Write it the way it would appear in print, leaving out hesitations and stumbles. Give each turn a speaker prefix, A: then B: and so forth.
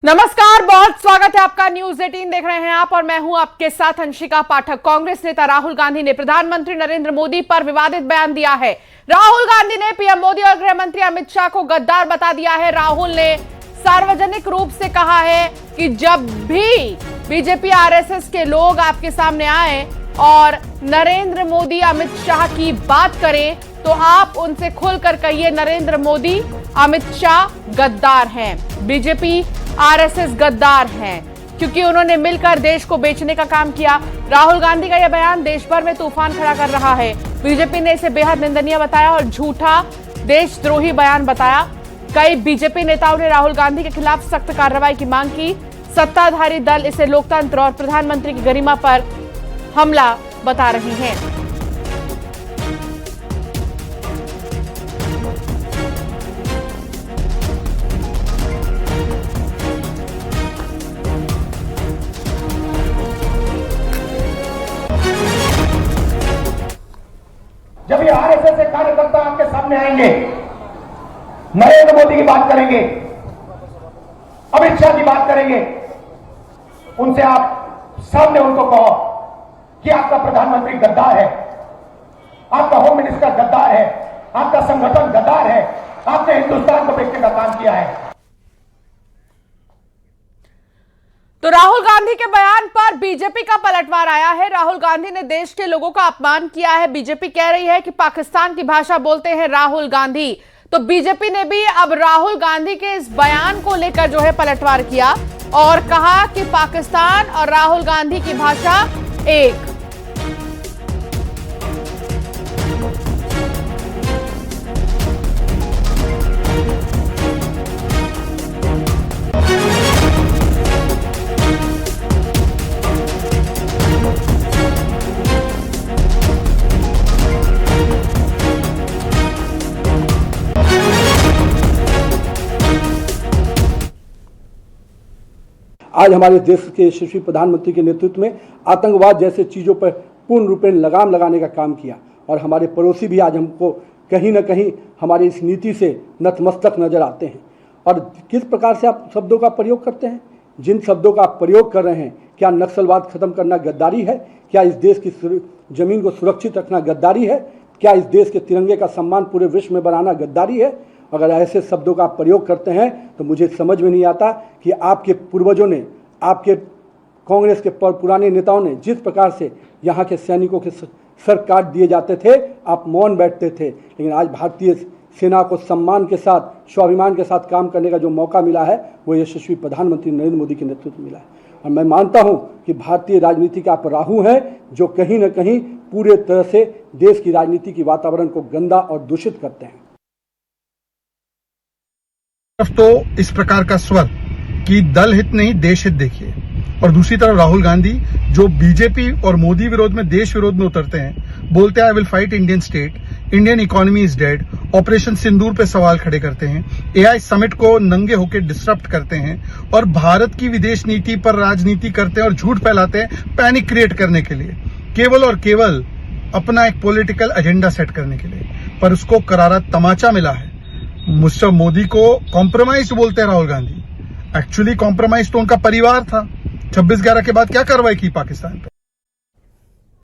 A: नमस्कार, बहुत स्वागत है आपका। न्यूज 18 देख रहे हैं आप और मैं हूं आपके साथ अंशिका पाठक। कांग्रेस नेता राहुल गांधी ने प्रधानमंत्री नरेंद्र मोदी पर विवादित बयान दिया है। राहुल गांधी ने पीएम मोदी और गृह मंत्री अमित शाह को गद्दार बता दिया है। राहुल ने सार्वजनिक रूप से कहा है कि जब भी बीजेपी आरएसएस के लोग आपके सामने आए और नरेंद्र मोदी अमित शाह की बात करें तो आप उनसे खुलकर कहिए नरेंद्र मोदी अमित शाह गद्दार हैं, बीजेपी आरएसएस गद्दार हैं, क्योंकि उन्होंने मिलकर देश को बेचने का काम किया। राहुल गांधी का यह बयान देश भर में तूफान खड़ा कर रहा है। बीजेपी ने इसे बेहद निंदनीय बताया और झूठा देशद्रोही बयान बताया। कई बीजेपी नेताओं ने राहुल गांधी के खिलाफ सख्त कार्रवाई की मांग की। सत्ताधारी दल इसे लोकतंत्र और प्रधानमंत्री की गरिमा पर हमला बता रहे हैं।
B: जब ये आरएसएस के कार्यकर्ता आपके सामने आएंगे, नरेंद्र मोदी की बात करेंगे, अमित शाह की बात करेंगे, उनसे आप सामने उनको कहो कि आपका प्रधानमंत्री गद्दार है, आपका होम मिनिस्टर गद्दार है, आपका संगठन गद्दार है, आपने हिंदुस्तान को बेचने का काम किया है।
A: तो राहुल गांधी के बयान पर बीजेपी का पलटवार आया है। राहुल गांधी ने देश के लोगों का अपमान किया है। बीजेपी कह रही है कि पाकिस्तान की भाषा बोलते हैं राहुल गांधी। तो बीजेपी ने भी अब राहुल गांधी के इस बयान को लेकर जो है पलटवार किया और कहा कि पाकिस्तान और राहुल गांधी की भाषा एक।
C: आज हमारे देश के यशस्वी प्रधानमंत्री के नेतृत्व में आतंकवाद जैसे चीज़ों पर पूर्ण रूपेण लगाम लगाने का काम किया और हमारे पड़ोसी भी आज हमको कहीं ना कहीं हमारी इस नीति से नतमस्तक नजर आते हैं। और किस प्रकार से आप शब्दों का प्रयोग करते हैं, जिन शब्दों का आप प्रयोग कर रहे हैं, क्या नक्सलवाद खत्म करना गद्दारी है? क्या इस देश की जमीन को सुरक्षित रखना गद्दारी है? क्या इस देश के तिरंगे का सम्मान पूरे विश्व में बनाना गद्दारी है? अगर ऐसे शब्दों का आप प्रयोग करते हैं तो मुझे समझ में नहीं आता कि आपके पूर्वजों ने, आपके कांग्रेस के पुराने नेताओं ने जिस प्रकार से यहाँ के सैनिकों के सर काट दिए जाते थे, आप मौन बैठते थे। लेकिन आज भारतीय सेना को सम्मान के साथ, स्वाभिमान के साथ काम करने का जो मौका मिला है वो यशस्वी प्रधानमंत्री नरेंद्र मोदी के नेतृत्व में मिला है। और मैं मानता हूँ कि भारतीय राजनीति का आप राहु हैं जो कहीं ना कहीं पूरे तरह से देश की राजनीति की वातावरण को गंदा और दूषित करते हैं।
D: तो इस प्रकार का स्वर कि दल हित नहीं देश हित देखिए, और दूसरी तरफ राहुल गांधी जो बीजेपी और मोदी विरोध में, देश विरोध में उतरते हैं, बोलते हैं I will fight Indian state, Indian economy is dead, operation Sindoor पे सवाल खड़े करते हैं, एआई समिट को नंगे होकर डिसरप्ट करते हैं और भारत की विदेश नीति पर राजनीति करते हैं और झूठ फैलाते हैं पैनिक क्रिएट करने के लिए, केवल और केवल अपना एक पॉलिटिकल एजेंडा सेट करने के लिए। पर उसको करारा तमाचा मिला है। मिस्टर मोदी को कॉम्प्रोमाइज बोलते हैं राहुल गांधी। एक्चुअली कॉम्प्रोमाइज तो उनका परिवार था। 26/11 के बाद क्या कार्रवाई की पाकिस्तान पे?